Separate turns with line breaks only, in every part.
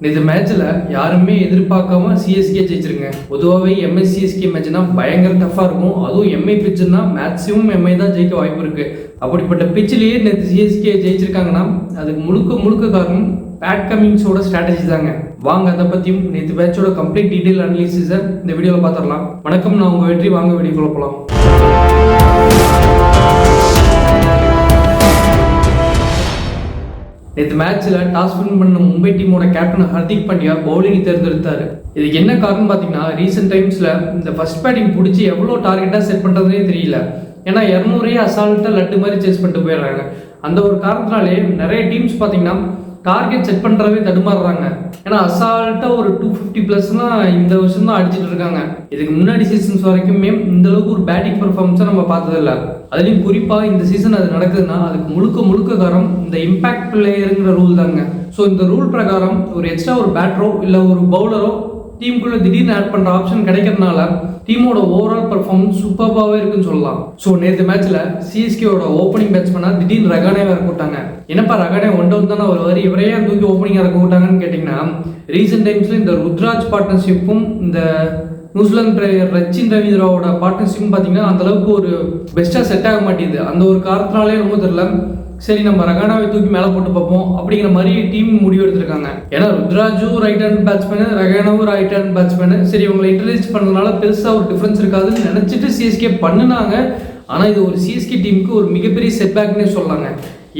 இந்த மேட்ச்ல யாருமே எதிர்பார்க்காம சிஎஸ்கே ஜெயிச்சிருங்க. பொதுவாகவே எம்ஐ சிஎஸ்கே மேட்ச்னா பயங்கர டஃபா இருக்கும். அதுவும் எம்ஐ பிச்சுன்னா மேக்ஸிமம் எம்ஐ தான் ஜெயிக்க வாய்ப்பு இருக்கு. அப்படிப்பட்ட பிச்சிலேயே நேற்று சிஎஸ்கே ஜெயிச்சிருக்காங்கன்னா அதுக்கு முழுக்க காரணம் பேட் கமிங்ஸோட ஸ்ட்ராட்டஜி தாங்க. வாங்க அதை பற்றியும் நேற்று மேட்சோட கம்ப்ளீட் டீட்டெயில் அனலிசிஸை இந்த வீடியோவில் பார்த்துடலாம். வணக்கம், நான் உங்கள் வெற்றி. வாங்க வீடியோக்குள்ள போகலாம். நேற்று மேட்ச்சில் டாஸ் வின் பண்ண மும்பை டீமோட கேப்டன் ஹர்திக் பாண்டியா பவுலிங் தேர்ந்தெடுத்தார். இதுக்கு என்ன காரணம் பார்த்தீங்கன்னா, ரீசெண்ட் டைம்ஸில் இந்த ஃபர்ஸ்ட் பேட்டிங் பிடிச்சி எவ்வளோ டார்கெட்டாக செட் பண்ணுறதுனே தெரியல. ஏன்னா 200 அசால்ட்டாக லட்டு மாதிரி சேஸ் பண்ணிட்டு போயிடுறாங்க. அந்த ஒரு காரணத்தினாலே நிறைய டீம்ஸ் பார்த்தீங்கன்னா டார்கெட் செட் பண்ணுறவே தடுமாறுறாங்க. ஏன்னா அசால்ட்டாக ஒரு 250+ இந்த வருஷம் தான் அடிச்சுட்டு இருக்காங்க. இதுக்கு முன்னாடி சீசன்ஸ் வரைக்குமே இந்த அளவுக்கு ஒரு பேட்டிங் பெர்ஃபார்மன்ஸை நம்ம பார்த்ததில்ல. அதுலேயும் குறிப்பாக இந்த சீசன் அது நடக்குதுன்னா அதுக்கு முழுக்க காரணம் இந்த இம்பாக்ட் பிளேயருங்கிற ரூல் தாங்க. ஸோ இந்த ரூல் பிரகாரம் ஒரு எக்ஸ்ட்ரா ஒரு பேட்டரோ இல்லை ஒரு பவுலரோ டீமுக்குள்ள திடீர்னு ஆட் பண்ணுற ஆப்ஷன் கிடைக்கிறதுனால டீமோட ஓவரால் பர்ஃபார்மன்ஸ் சூப்பராகவே இருக்குன்னு சொல்லலாம். ஸோ நேற்று மேட்ச்ல சிஎஸ்கேவோட ஓப்பனிங் பேட்ஸ்மேனா திடீர்னு ரகானே இறக்க விட்டாங்க. என்னப்பா ரகானே ஒன் டவுன் தானே ஒரு இவரையே தூக்கி ஓப்பனிங் இறக்க விட்டாங்கன்னு கேட்டிங்கன்னா, ரீசெண்ட் டைம்ஸ்ல இந்த ருத்ராஜ் பார்ட்னர்ஷிப்பும் இந்த நியூசிலாந்து பிளேயர் ரச்சின் ரவீந்திராவோட பார்ட்னர்ஷிப்பும் பார்த்தீங்கன்னா அந்த அளவுக்கு ஒரு பெஸ்ட்டாக செட் ஆக மாட்டேங்குது. அந்த ஒரு காரணத்தினாலே ரொம்ப தெரியல, சரி நம்ம ரகானாவை தூக்கி மேலே போட்டு பார்ப்போம் அப்படிங்கிற மாதிரி டீம் முடிவு எடுத்திருக்காங்க. ஏன்னா ருத்ராஜும் ரைட் ஹேண்ட் பேட்ஸ்மேனு, ரகானாவும் ரைட் ஹேண்ட் பேட்ஸ்மேனு, சரி இவங்களை இன்ட்ரடியூஸ் பண்ணதுனால பெருசாக ஒரு டிஃப்ரென்ஸ் இருக்காதுன்னு நினச்சிட்டு சிஎஸ்கே பண்ணினாங்க. ஆனால் இது ஒரு சிஎஸ்கே டீமுக்கு ஒரு மிகப்பெரிய செட்பேக்னே சொல்லலாங்க.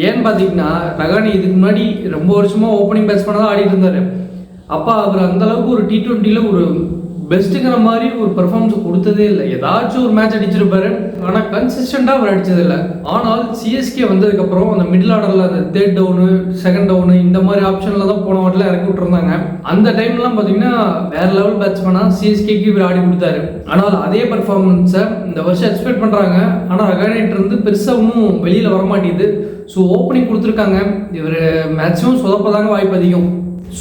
ஏன்னு பார்த்தீங்கன்னா, ரகானி இதுக்கு முன்னாடி ரொம்ப வருஷமாக ஓப்பனிங் பேட்ஸ்மேனாக தான் ஆடிட்டு இருந்தார். அப்போ அவர் அந்தளவுக்கு ஒரு T20 ஒரு பெஸ்ட்டுங்கிற மாதிரி ஒரு பெர்ஃபார்மன்ஸ் கொடுத்ததே இல்லை. ஏதாச்சும் ஒரு மேட்ச் அடிச்சிருப்பாரு, ஆனால் கன்சிஸ்டண்டாக அவர் அடித்ததில்லை. ஆனால் சிஎஸ்கே வந்ததுக்கப்புறம் அந்த மிடில் ஆர்டரில் அந்த 3rd டவுனு 2nd டவுனு இந்த மாதிரி ஆப்ஷனில் தான் போன வாட்டில் இறக்கி விட்டுருந்தாங்க. அந்த டைம்லாம் பார்த்தீங்கன்னா வேற லெவல் பேட்ஸ்மேனாக சிஎஸ்கேக்கு இவர் ஆடி கொடுத்தாரு. ஆனால் அதே பெர்ஃபார்மன்ஸை இந்த வருஷம் எக்ஸ்பெக்ட் பண்ணுறாங்க. ஆனால் ரகானேட் இருந்து பெருசாக ஒன்றும் வெளியில் வரமாட்டேங்குது. ஸோ ஓப்பனிங் கொடுத்துருக்காங்க, இவர் மேக்ஸிமம் சொதப்பதாங்க வாய்ப்பு அதிகம்.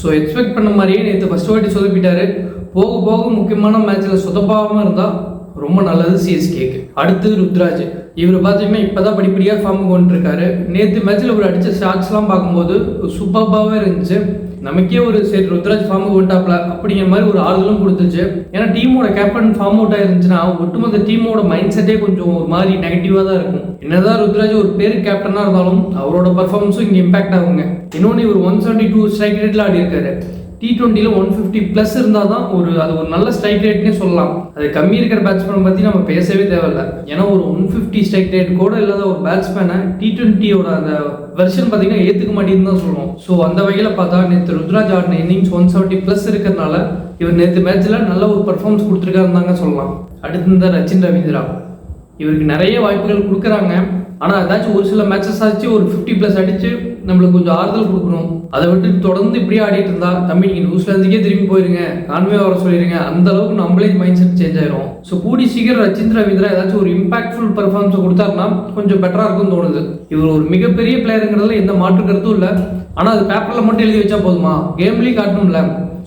ஸோ எக்ஸ்பெக்ட் பண்ண மாதிரியே நேற்று ஃபர்ஸ்ட் வாட்டி சொதப்பிட்டாரு. போக முக்கியமான மேட்ச்சில் சொதப்பாமல் இருந்தால் ரொம்ப நல்லது சிஎஸ்கேக்கு. அடுத்து ருத்ராஜ், இவர் பார்த்தீங்கன்னா இப்போ தான் படிப்படியாக ஃபார்முக்கு வந்துருக்காரு. நேற்று மேட்ச்சில் இவர் அடித்த ஷாட்ஸ்லாம் பார்க்கும்போது சூப்பராகவே இருந்துச்சு. நமக்கே ஒரு சரி ருத்ராஜ் ஃபார்முக்கு வந்துட்டாப்ல அப்படிங்கிற மாதிரி ஒரு ஆறுதலும் கொடுத்துச்சு. ஏன்னா டீமோட கேப்டன் ஃபார்ம் அவுட் ஆயிருந்துச்சுன்னா ஒட்டுமொத்த டீமோட மைண்ட் செட்டே கொஞ்சம் ஒரு மாதிரி நெகட்டிவாக தான் இருக்கும். என்னதான் ருத்ராஜ் ஒரு பேரு கேப்டனாக இருந்தாலும் அவரோட பர்ஃபார்மன்ஸும் இங்கே இம்பாக்ட் ஆகுங்க. இன்னொன்று இவர் 172 ஸ்ட்ரைக் ரேட்டில் ஆடி இருக்காரு. T20 150+ இருந்தால் தான் அது ஒரு நல்ல ஸ்ட்ரைக் ரேட்னே சொல்லலாம். அது கம்மி இருக்கிற பேட்ஸ்மேனை பற்றி நம்ம பேசவே தேவையில்லை. ஏன்னா ஒரு 150 ஸ்ட்ரைக் ரேட் கூட இல்லாத ஒரு பேட்ஸ்மேனை T20யோட அந்த வெர்ஷன் பார்த்தீங்கன்னா ஏற்றுக்க மாட்டேன்னு தான் சொல்லுவோம். ஸோ அந்த வகையில் பார்த்தா நேற்று ருத்ராஜ் ஆடின இன்னிங்ஸ் 170+ இருக்கிறதுனால இவர் நேற்று மேட்ச்சில் நல்ல ஒரு பர்ஃபார்மன்ஸ் கொடுத்துருக்காருன்னு தாங்க சொல்லலாம். அடுத்து இந்த ரச்சின் ரவீந்திரா, இவருக்கு நிறைய வாய்ப்புகள் கொடுக்குறாங்க. ஆனால் ஏதாச்சும் ஒரு சில மேட்சஸ் ஆச்சு ஒரு 50+ அடித்து நம்மளுக்கு கொஞ்சம் ஆறுதல் கொடுக்கணும். அதை விட்டு தொடர்ந்து இப்படியே ஆடிட்டு இருந்தா தம்பி நீங்கள் நியூசிலாந்துக்கே திரும்பி போயிருங்க, கான்வே வர சொல்லிடுங்க, அந்த அளவுக்கு நம்மளே மைண்ட் செட் சேஞ்ச் ஆயிரும். ஸோ கூடி சீக்கிரம் ரச்சின் ரவீந்திரா ஏதாச்சும் ஒரு இம்பாக்ட்ஃபுல் பர்ஃபார்மன்ஸ் கொடுத்தாருன்னா கொஞ்சம் பெட்டராக இருக்கும்னு தோணுது. இவர் ஒரு மிகப்பெரிய பிளேயருங்கிறதுல எந்த மாற்று கருத்தும் இல்லை. ஆனால் அது பேப்பரில் மட்டும் எழுதி வச்சா போதுமா, கேம்லேயும் காட்டணும்ல.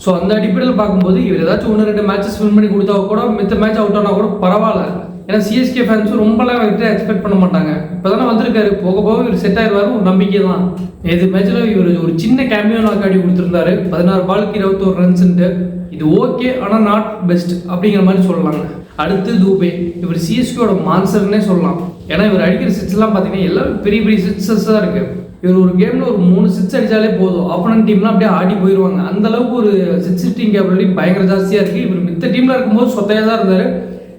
ஸோ அந்த அடிப்படையில் பார்க்கும்போது இவர் ஏதாச்சும் 1-2 மேட்சஸ் வின் பண்ணி கொடுத்தா கூட மித்த மேட்ச் அவுட் ஆனால் கூட பரவாயில்ல. ஏன்னா சிஎஸ்கே ஃபேன்ஸும் ரொம்பலாம் வந்துட்டு எக்ஸ்பெக்ட் பண்ண மாட்டாங்க. இப்போ தானே வந்திருக்காரு, போக இவர் செட் ஆயிடுவாரு ஒரு நம்பிக்கை தான். நேற்று மேட்ச்சில் இவர் ஒரு சின்ன கேமியோ நாக்காடி கொடுத்துருந்தாரு, 16 பாலுக்கு 21 ரன்ஸுன்ட்டு. இது ஓகே, ஆனால் நாட் பெஸ்ட் அப்படிங்கிற மாதிரி சொல்லலாங்க. அடுத்து தூபே, இவர் சிஎஸ்கேயோட மான்சர்னே சொல்லலாம். ஏன்னா இவர் அடிக்கிற சிக்ஸ்லாம் பார்த்தீங்கன்னா எல்லாம் பெரிய சிக்ஸஸ் தான் இருக்குது. இவர் ஒரு கேமில் ஒரு 3 சிக்ஸ் அடித்தாலே போதும், ஆப்போனன்ட் டீம்லாம் அப்படியே ஆடி போயிடுவாங்க. அந்த அளவுக்கு ஒரு சிக்ஸ் ஹிட்டிங் கேபிலிட்டி பயங்கர ஜாஸ்தியாக இருக்குது. இவர் மித்த டீமில் இருக்கும்போது சொத்தையாக தான் இருந்தார்.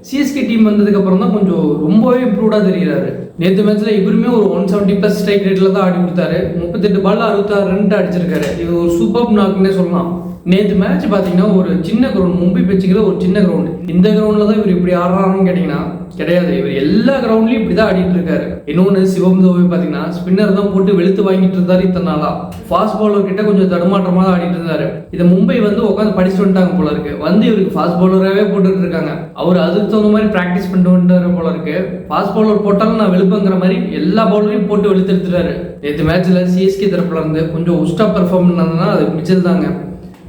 சிஎஸ்கே டீம் வந்ததுக்கப்புறம் தான் கொஞ்சம் ரொம்பவே இம்ப்ரூவ்டாக தெரிகிறாரு. நேற்று மேட்ச்சில் இவருமே ஒரு 170+ ஸ்ட்ரைக் ரேட்டில் தான் ஆடி கொடுத்தாரு. 38 பால்ல 66 ரன் அடிச்சிருக்காரு. இது ஒரு சூப்பர் நாக்குன்னே சொல்லலாம். நேற்று மேட்ச் பார்த்தீங்கன்னா ஒரு சின்ன கிரவுண்ட், மும்பை பிச்சுக்கிற ஒரு சின்ன கிரவுண்டு. இந்த கிரவுண்டில் தான் இவர் இப்படி ஆடுறாருன்னு கேட்டிங்கன்னா கிடையாது. இவர் எல்லா கிரவுண்ட்லையும் இப்படி தான் ஆடிட்டு இருக்காரு. இன்னொன்று சிவம் தோவை பார்த்தீங்கன்னா ஸ்பின்னர் தான் போட்டு வெளுத்து வாங்கிட்டு இருந்தாரு இத்தனை நாளா. ஃபாஸ்ட் பவுலர் கிட்ட கொஞ்சம் தடுமாற்றமாக தான் ஆடிட்டு இருந்தாரு. இதை மும்பை உட்காந்து படிச்சுட்டு வந்துட்டாங்க போல இருக்கு. இவருக்கு ஃபாஸ்ட் பவுலராகவே போட்டுட்டு இருக்காங்க. அவர் அதுக்கு தகுந்த மாதிரி ப்ராக்டிஸ் பண்ணிட்டு வந்துட்டாரு போல இருக்கு. ஃபாஸ்ட் பவுலர் போட்டாலும் நான் வெளுப்புங்கிற மாதிரி எல்லா பவுலரையும் போட்டு வெளுத்து எடுத்துட்டாரு. நேற்று மேட்ச்ல சிஎஸ்கே தரப்புல இருந்து கொஞ்சம் உஸ்டா பெர்ஃபார்ம் பண்ணதுன்னா அது மிச்சல் தாங்க.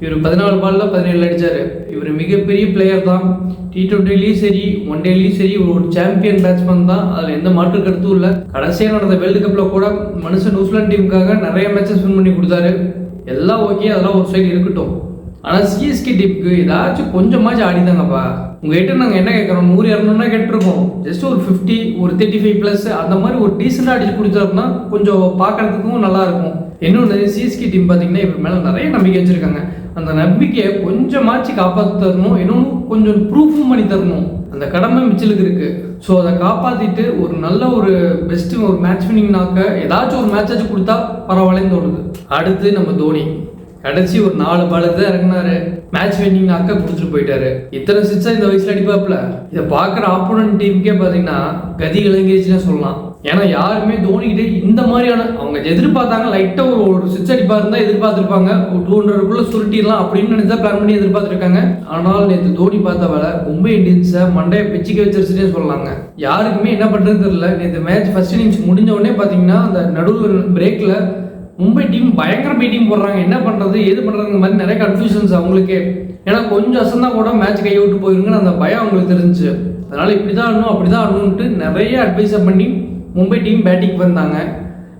இவர் 14 பால்ல 17 அடிச்சாரு. இவர் மிகப்பெரிய பிளேயர் தான். T20லையும் சரி, ஒன் டேலையும் சரி ஒரு சாம்பியன் பேட்ஸ்மேன் தான், அதில் எந்த மாற்று கருத்தும் இல்லை. கடைசியாக நடந்த வேர்ல்டு கப்பில் கூட மனுஷன் நியூசிலாந்து டீமுக்காக நிறைய மேட்சஸ் வின் பண்ணி கொடுத்தாரு. எல்லாம் ஓகே, அதெல்லாம் ஒரு சைடு இருக்கட்டும். ஆனால் சிஎஸ்கே டீமுக்கு ஏதாச்சும் கொஞ்சமாச்சும் ஆடிதாங்கப்பா. உங்ககிட்ட நாங்கள் என்ன கேட்குறோம், 100-200 கேட்டிருக்கோம். ஜஸ்ட் ஒரு 50, ஒரு 35+ அந்த மாதிரி ஒரு டீசெண்டாக அடிச்சு கொடுத்தாருன்னா கொஞ்சம் பார்க்கறதுக்கும் நல்லா இருக்கும். இன்னொன்று, சிஎஸ்கே டீம் பார்த்தீங்கன்னா இவர் மேலே நிறைய நம்பிக்கை வச்சுருக்காங்க. அந்த நம்பிக்கையை கொஞ்சமாச்சு காப்பாற்றி தரணும், இன்னொன்று கொஞ்சம் ப்ரூஃபும் பண்ணி தரணும். அந்த கடமை மிச்சலுக்கு இருக்குது. ஸோ அதை காப்பாற்றிட்டு ஒரு நல்ல ஒரு பெஸ்ட்டு ஒரு மேட்ச் வின்னிங்னாக்க ஏதாச்சும் ஒரு மேட்சாச்சும் கொடுத்தா பரவாயில்லன்னு தோணுது. அடுத்து நம்ம தோனி கடைசி ஒரு 4 பாலுக்கு தான் இறங்கினாரு. மேட்ச் வின்னிங் அக்கா கொடுத்துட்டு போயிட்டாரு. இத்தனை சிக்ஸா இந்த வயசுல அடிப்பாப்புல. இதை பார்க்குற ஆப்போனன்ட் டீமுக்கே பார்த்தீங்கன்னா கதி இளங்கிருச்சுன்னு சொல்லலாம். ஏன்னா யாருமே தோனிக்கிட்டே இந்த மாதிரியான அவங்க எதிர்பார்த்தாங்க. லைட்டாக ஒரு சிக்ஸ் அடிப்பாக இருந்தால் எதிர்பார்த்துருப்பாங்க. ஒரு 200க்குள்ள சுருட்டிடலாம் அப்படின்னு நினைச்சு தான் பிளான் பண்ணி எதிர்பார்த்துருக்காங்க. ஆனால் நேற்று தோனி பார்த்த வேலை மும்பை இந்தியன்ஸை மண்டையை பிச்சுக்க வச்சிருச்சுன்னே சொல்லலாங்க. யாருக்குமே என்ன பண்ணுறது தெரியல. நேற்று மேட்ச் ஃபர்ஸ்ட் இன்னிங்ஸ் முடிஞ்ச உடனே பார்த்தீங்கன்னா அந்த நடுவில் பிரேக்கில் மும்பை டீம் பயங்கர பீட்டிங் போடுறாங்க. என்ன பண்ணுறது ஏது பண்ணுறதுங்க மாதிரி நிறைய கன்ஃபியூஷன்ஸ் அவங்களுக்கே. ஏன்னா கொஞ்சம் அசந்தா கூட மேட்ச் கையை விட்டு போயிருங்கன்னு அந்த பயம் அவங்களுக்கு தெரிஞ்சு. அதனால் இப்படி தான் ஆடணும் அப்படி தான் ஆடணுன்ட்டு நிறைய அட்வைஸை பண்ணி மும்பை டீம் பேட்டிங் வந்தாங்க.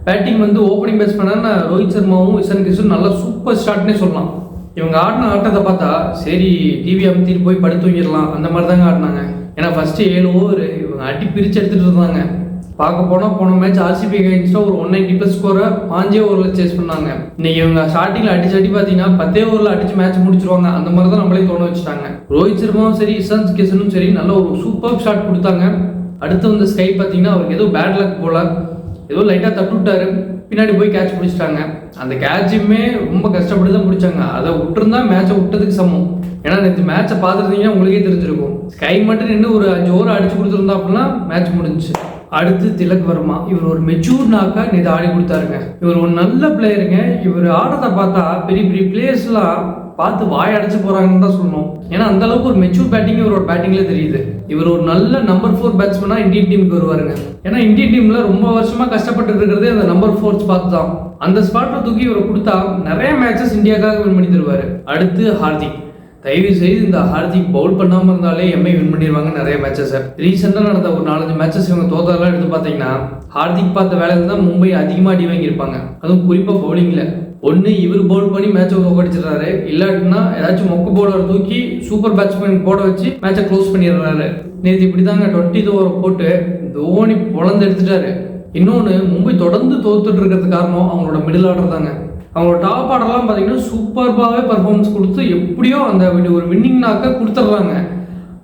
பேட்டிங் வந்து ஓப்பனிங் பேட்ஸ்மேனான ரோஹித் சர்மாவும் இஷான் கிஷனும் நல்லா சூப்பர் ஸ்டார்ட்னே சொல்லலாம். இவங்க ஆடின ஆட்டத்தை பார்த்தா சரி டிவி அமுத்திட்டு போய் படுத்து தூங்கிடலாம் அந்த மாதிரி தாங்க ஆடினாங்க. ஏன்னா ஃபஸ்ட்டு 7 ஓவர் இவங்க அடி பிரித்து எடுத்துகிட்டு இருந்தாங்க. பார்க்க போனால் போன மேட்ச் ஆர்சிபி அகைன்ஸ்டாக ஒரு 190+ ஸ்கோரை 5 ஓவரில் சேஸ் பண்ணாங்க. இன்னைக்கு இவங்க ஸ்டார்டிங்கில் அடிச்சு பார்த்தீங்கன்னா 10 ஓவரில் அடிச்சு மேட்ச் முடிச்சிருவாங்க. அந்த மாதிரி தான் நம்மளே தோண வச்சுட்டாங்க. ரோஹித் சர்மாவும் சரி இஷான் கிஷனும் சரி நல்ல ஒரு சூப்பர் ஷாட் கொடுத்தாங்க. அடுத்து வந்து ஸ்கை பார்த்தீங்கன்னா அவருக்கு ஏதோ பேட் லக் போல ஏதோ லைட்டாக தட்டு விட்டாரு. பின்னாடி போய் கேட்ச் பிடிச்சிட்டாங்க. அந்த கேட்சுமே ரொம்ப கஷ்டப்பட்டு தான் பிடிச்சாங்க. அதை விட்டுருந்தா மேட்சை விட்டதுக்கு சமம். ஏன்னா நேற்று மேட்சை பார்த்துருந்தீங்கன்னா உங்களுக்கே தெரிஞ்சிருக்கும். ஸ்கை மட்டும் நின்று ஒரு 5 ஓவர் அடிச்சு கொடுத்துருந்தா அப்படின்னா மேட்ச் முடிஞ்சிச்சு. அடுத்து திலக் வர்மா. இவர் ஒரு மெச்சூர் நாக்கா நேற்று ஆடி கொடுத்தாருங்க. இவர் ஒரு நல்ல பிளேயருங்க. இவர் ஆடுறதை பார்த்தா பெரிய பெரிய பிளேயர்ஸ்லாம் பார்த்து வாய் அடைச்சு போறாங்கன்னு தான் சொல்லணும். ஏன்னா அந்த அளவுக்கு ஒரு மெச்சூர் பேட்டிங் இவரோட பேட்டிங்ல தெரியுது. இவர் ஒரு நல்ல நம்பர் 4 பேட்ஸ்மேனா இந்தியன் டீமுக்கு வருவாருங்க. ஏன்னா இந்தியன் டீம்ல ரொம்ப வருஷமா கஷ்டப்பட்டு இருக்கிறதே அந்த நம்பர் 4 ஸ்பாட் தான். அந்த ஸ்பாட்டை தூக்கி இவரை கொடுத்தா நிறைய மேட்சஸ் இந்தியாவுக்காக வின் பண்ணி தருவாரு. அடுத்து ஹார்திக். தயவு செய்து இந்த ஹார்திக் பவுல் பண்ணாமல் இருந்தாலே எம்ஐ வின் பண்ணிடுவாங்க நிறைய மேட்சஸ். ரீசெண்டாக நடந்த ஒரு 4-5 மேட்சஸ் இவங்க தோத்ததெல்லாம் எடுத்து பார்த்தீங்கன்னா ஹார்திக் பார்த்த வேலையில் தான் மும்பை அதிகமாக அடி வாங்கியிருப்பாங்க. அதுவும் குறிப்பாக பவுலிங்கில். ஒன்று இவர் பவுல் பண்ணி மேட்சை தோக்கடிச்சிடறாரு, இல்லாட்டினா ஏதாச்சும் மொக்க பவுலர் தூக்கி சூப்பர் பேட்ஸ்மேன் போட வச்சு மேட்சை க்ளோஸ் பண்ணிடுறாரு. நேற்று இப்படி தாங்க 20 ஓவர் போட்டு தோனி பொழந்து எடுத்துட்டாரு. இன்னொன்று மும்பை தொடர்ந்து தோத்துட்டு இருக்கிறது காரணம் அவங்களோட மிடில் ஆர்டர் தாங்க. அவங்களோட டாப் ஆர்டர்லாம் பார்த்தீங்கன்னா சூப்பர்பாகவே பர்ஃபார்மன்ஸ் கொடுத்து எப்படியோ அந்த ஒரு வின்னிங்னாக்க கொடுத்துட்றாங்க.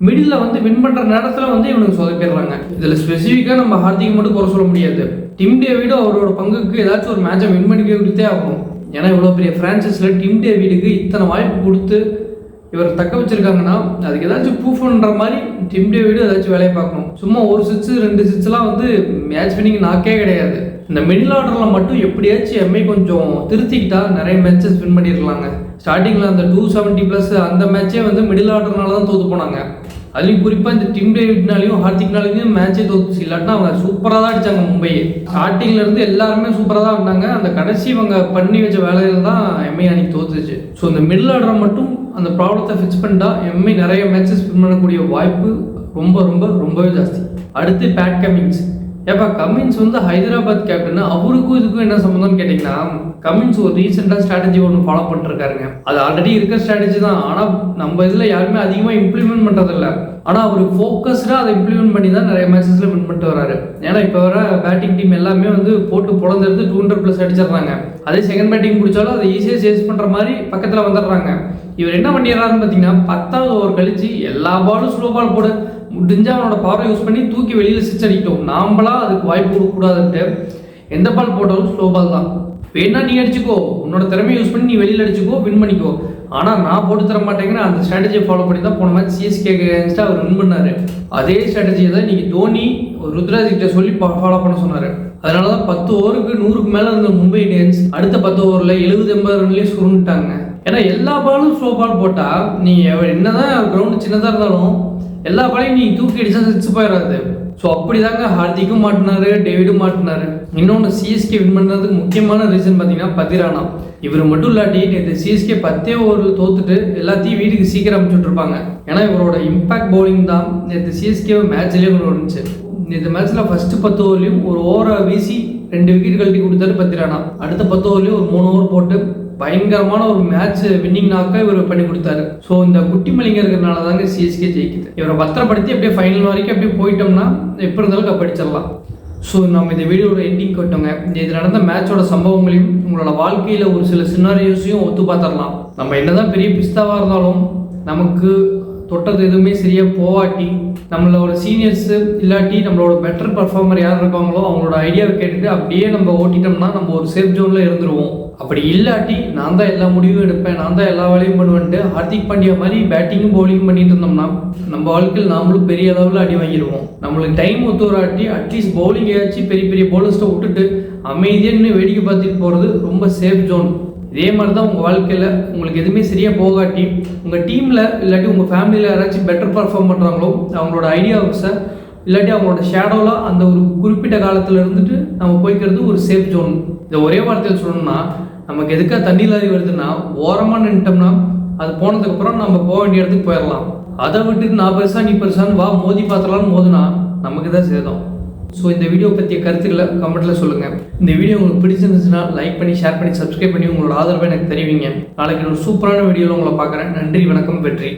மிடில் வந்து வின் பண்ணுற நேரத்தில் வந்து இவனுக்கு சொதப்பிடுறாங்க. இதில் ஸ்பெசிஃபிக்காக நம்ம ஹார்திக் மட்டும் குறை சொல்ல முடியாது. டிம் டேவிடும் அவரோட பங்குக்கு ஏதாச்சும் ஒரு மேட்சை வின் பண்ணி கொடுத்தே ஆகணும். ஏன்னா இவ்வளோ பெரிய ஃப்ரான்ச்சைஸில் டிம் டேவிடுக்கு இத்தனை வாய்ப்பு கொடுத்து இவர் தக்க வச்சிருக்காங்கன்னா அதுக்கு ஏதாச்சும் ப்ரூஃப் பண்ணுற மாதிரி டிம் டேவிடு ஏதாச்சும் வேலையை பார்க்கணும். சும்மா ஒரு 6-2 6 வந்து மேட்ச் வின்னிங் நாக்கே கிடையாது. இந்த மிடில் ஆர்டரில் மட்டும் எப்படியாச்சும் எம்ஐ கொஞ்சம் திருத்திக்கிட்டா நிறைய மேட்சஸ் வின் பண்ணிடலாங்க. ஸ்டார்டிங்கில் அந்த 270+ அந்த மேட்சே வந்து மிடில் ஆர்டர்னால தான் தோற்று போனாங்க. அதுலேயும் குறிப்பாக இந்த டிம் டேவிட்னாலையும் ஹார்திக்னாலையும் மேட்சே தோத்துச்சு. இல்லாட்டினா அவங்க சூப்பராக தான் அடித்தாங்க மும்பையை. ஸ்டார்டிங்லேருந்து எல்லாருமே சூப்பராக தான் இருந்தாங்க. அந்த கடைசி இவங்க பண்ணி வச்ச வேலையில் தான் எம்ஐ அன்னைக்கு தோத்துச்சு. ஸோ இந்த மிடில் ஆர்டரை மட்டும் அந்த ப்ராப்ளத்தை ஃபிக்ஸ் பண்ணிட்டா எம்ஐ நிறைய மேட்சஸ் வின் பண்ணக்கூடிய வாய்ப்பு ரொம்ப ரொம்ப ரொம்பவே ஜாஸ்தி. அடுத்து பேட் கமின்ஸ். ஏப்பா கமின்ஸ் வந்து ஹைதராபாத் கேப்டன், அவருக்கும் இதுக்கும் என்ன சம்மந்தம்னு கேட்டிங்கன்னா கமின்ஸ் ஒரு ரீசெண்டாக ஸ்ட்ராட்டஜி ஒன்று ஃபாலோ பண்ணிருக்காருங்க. அது ஆல்ரெடி இருக்க ஸ்ட்ராட்டஜி தான். ஆனால் நம்ம இதில் யாருமே அதிகமாக இம்ப்ளிமெண்ட் பண்ணுறதில்ல. ஆனால் அவர் ஃபோக்கஸ்டாக அதை இம்ப்ளிமெண்ட் பண்ணி தான் நிறைய மேட்சஸில் வின் பண்ணிட்டு வராரு. ஏன்னா இப்போ வர பேட்டிங் டீம் எல்லாமே வந்து போட்டு பொழந்தெடுத்து 200+ அடிச்சிடுறாங்க. அதே செகண்ட் பேட்டிங் பிடிச்சாலும் அதை ஈஸியாக சேஸ் பண்ணுற மாதிரி பக்கத்தில் வந்துடுறாங்க. இவர் என்ன பண்ணிடுறாருன்னு பார்த்தீங்கன்னா 10வது ஓவர் கழிச்சு எல்லா பாலும் ஸ்லோ பால் போட முடிஞ்சா அவனோட பவரை யூஸ் பண்ணி தூக்கி வெளியில் சிக்ஸ் அடிக்கிட்டோம். நாம்பளா அதுக்கு வாய்ப்பு கொடுக்கக்கூடாதுன்ட்டு எந்த பால் போட்டாலும் ஸ்லோ பால் தான். வேணா நீ அடிச்சுக்கோ, உன்னோட திறமையை யூஸ் பண்ணி நீ வெளியில் அடிச்சுக்கோ, வின் பண்ணிக்கோ. ஆனால் நான் போட்டு தர மாட்டேங்கிற அந்த ஸ்ட்ராட்டஜியை ஃபாலோ பண்ணி தான் போன மேட்ச் சிஎஸ்கே அகேன்ஸ்டாக அவர் வின் பண்ணார். அதே ஸ்ட்ராட்டஜியை தான் இன்னைக்கு தோனி ருத்ராஜ் கிட்ட சொல்லி ஃபாலோ பண்ண சொன்னார். அதனால தான் 10 ஓவருக்கு 100க்கு மேலே இருந்த மும்பை இந்தியன்ஸ் அடுத்த 10 ஓவரில் 70-80 ரன்லேயே சுருண்டுட்டாங்க. ஏன்னா எல்லா பாலும் ஸ்லோ பால் போட்டால் நீ என்னதான் கிரவுண்டு சின்னதாக இருந்தாலும் எல்லா பாலையும் நீ தூக்கி அடிச்சா சிக்ஸ் போயிடாது. ஸோ அப்படி தாங்க ஹார்திக்கும் மாட்டினாரு, டேவிடும் மாட்டினாரு. இன்னொன்று சிஎஸ்கே வின் பண்ணுறதுக்கு முக்கியமான ரீசன் பார்த்தீங்கன்னா பதிரானா. இவர் மட்டும் இல்லாட்டி இந்த சிஎஸ்கே 10 ஓவரில் தோத்துட்டு எல்லாத்தையும் வீட்டுக்கு சீக்கிரம் அனுப்பிச்சுட்ருப்பாங்க. ஏன்னா இவரோட இம்பாக்ட் பவுலிங் தான் நேற்று சிஎஸ்கே மேட்ச்லேயே கொண்டு வந்துச்சு. இந்த மேட்ச்சில் ஃபஸ்ட்டு 10 ஓவர்லையும் ஒரு ஓவரை வீசி 2 விக்கெட் கழட்டி கொடுத்தாரு பதிரானா. அடுத்த 10 ஓவர்லையும் ஒரு 3 ஓவர் போட்டு பயங்கரமான ஒரு மேட்ச் வின்னிங் நாக்கை இவர் பண்ணி கொடுத்தாரு. ஸோ இந்த குட்டி மலிங்க இருக்கிறதுனால தாங்க சிஎஸ்கே ஜெயிக்குது. இவரை பத்திரப்படுத்தி அப்படியே ஃபைனல் வரைக்கும் அப்படியே போயிட்டோம்னா எப்படி இருந்தாலும் கப் அடிச்சிடலாம். ஸோ நம்ம இந்த வீடியோட எண்டிங் கொட்டோங்க. இது நடந்த மேட்சோட சம்பவங்களையும் உங்களோட வாழ்க்கையில் ஒரு சில சினாரியோஸையும் ஒத்து பார்த்துடலாம். நம்ம என்னதான் பெரிய பிஸ்தாவாக இருந்தாலும் நமக்கு தொட்டது எதுவுமே சரியாக போவாட்டி நம்மளோட சீனியர்ஸு இல்லாட்டி நம்மளோட பெட்டர் பர்ஃபார்மர் யார் இருக்காங்களோ அவங்களோட ஐடியாவை கேட்டுட்டு அப்படியே நம்ம ஓட்டிட்டோம்னா நம்ம ஒரு சேஃப் ஜோனில் இருந்துருவோம். அப்படி இல்லாட்டி நான் தான் எல்லா முடிவும் எடுப்பேன், நான் தான் எல்லா வேலையும் பண்ணுவேன்ட்டு ஹார்திக் பாண்டியா மாதிரி பேட்டிங்கும் பவுலிங்கும் பண்ணிட்டு இருந்தோம்னா நம்ம வாழ்க்கையில் நாமளும் பெரிய அளவில் அடி வாங்கிடுவோம். நம்மளுக்கு டைம் ஒத்துவராட்டி அட்லீஸ்ட் பவுலிங் ஏதாச்சும் பெரிய பெரிய பவுலர்ஸ்ட்டை விட்டுட்டு அமைதியாக இன்னும் வேடிக்கை பார்த்துட்டு போகிறது ரொம்ப சேஃப் ஜோன். இதே மாதிரி தான் உங்கள் வாழ்க்கையில் உங்களுக்கு எதுவுமே சரியாக போகாட்டி உங்கள் டீமில் இல்லாட்டி உங்கள் ஃபேமிலியில் யாராச்சும் பெட்டர் பர்ஃபார்ம் பண்ணுறாங்களோ அவங்களோட ஐடியாஸை இல்லாட்டி அவங்களோட ஷேடோவில் அந்த ஒரு குறிப்பிட்ட காலத்தில் இருந்துட்டு நம்ம போய்க்கிறது ஒரு சேஃப் ஜோன். இதை ஒரே வார்த்தையில் சொல்லணும்னா நமக்கு எதுக்காக தண்ணி லாரி வருதுன்னா ஓரமாக நின்ட்டோம்னா அது போனதுக்கப்புறம் நம்ம போக வேண்டிய இடத்துக்கு போயிடலாம். அதை விட்டுட்டு நான் பெருசா நீ பெருசான்னு வா மோதி பார்த்துலான்னு மோதுனா நமக்கு தான் சேதம். ஸோ இந்த வீடியோ பற்றிய கருத்துக்களை கமெண்ட்டில் சொல்லுங்கள். இந்த வீடியோ உங்களுக்கு பிடிச்சிருந்துச்சுன்னா லைக் பண்ணி ஷேர் பண்ணி சப்ஸ்கிரைப் பண்ணி உங்களோட ஆதரவை எனக்கு தெரிவிங்க. நாளைக்கு ஒரு சூப்பரான வீடியோவில் உங்களை பார்க்குறேன். நன்றி, வணக்கம், வெற்றி.